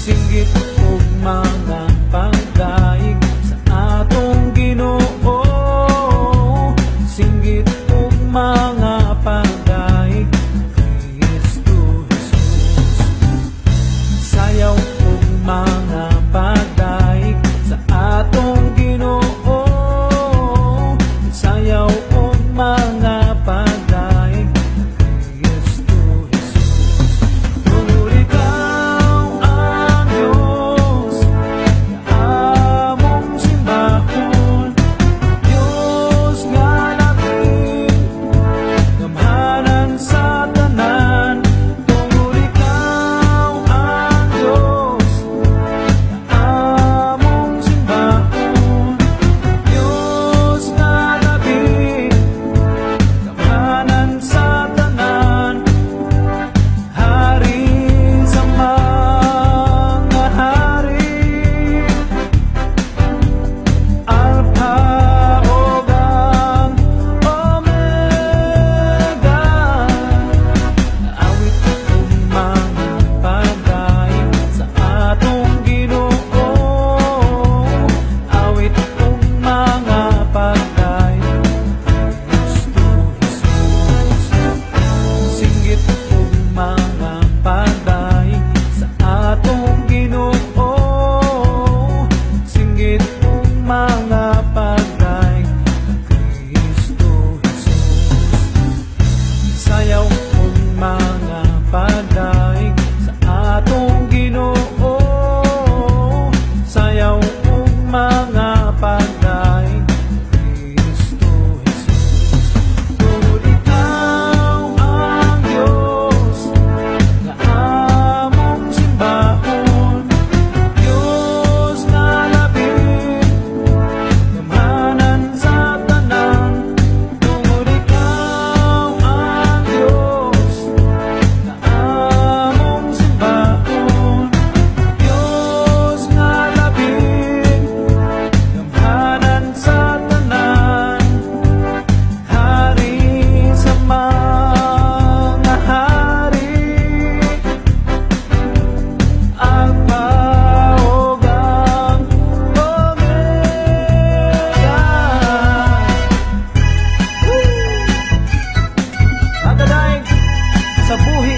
singgit ug mga pagdaig sa atong Ginoo. Singgit ug mga pagdaig Kristo Jesus. Sayaw ug mga pagdaig sa atong Ginoo. Sayaw ug mga pagdaig Kristo Jesus. Tungod ikaw ang Diyos na among simbahon, Diyos nga labing gamhanan sa tanan. Tungod ikaw ang Diyos na among simbahon, Diyos nga labing gamhanan sa tanan. Hari sa mga hari, Alpha ug ang Omega. Awit ug mga pagdaig sa atong Ginoo. Awit ug mga pagdaig Kristo Jesus. Singgit ug mga pagdaig sa atong Ginoo. Singgit ug mga pagdaig Kristo Jesus. Sayaw ug mga pagdaig sa atong Ginoo. Sayaw ug mga pagdaig Kristo Jesus. Tungod ikaw ang Diyos na among simbahon, Diyos na labing gamhanan sa tanan. Tungod ikaw ang Diyos na among simbahon, Diyos nga labing gamhanan sa tanan. Hari sa mga hari, Alpha ug ang Omega. Magadaig sa buhi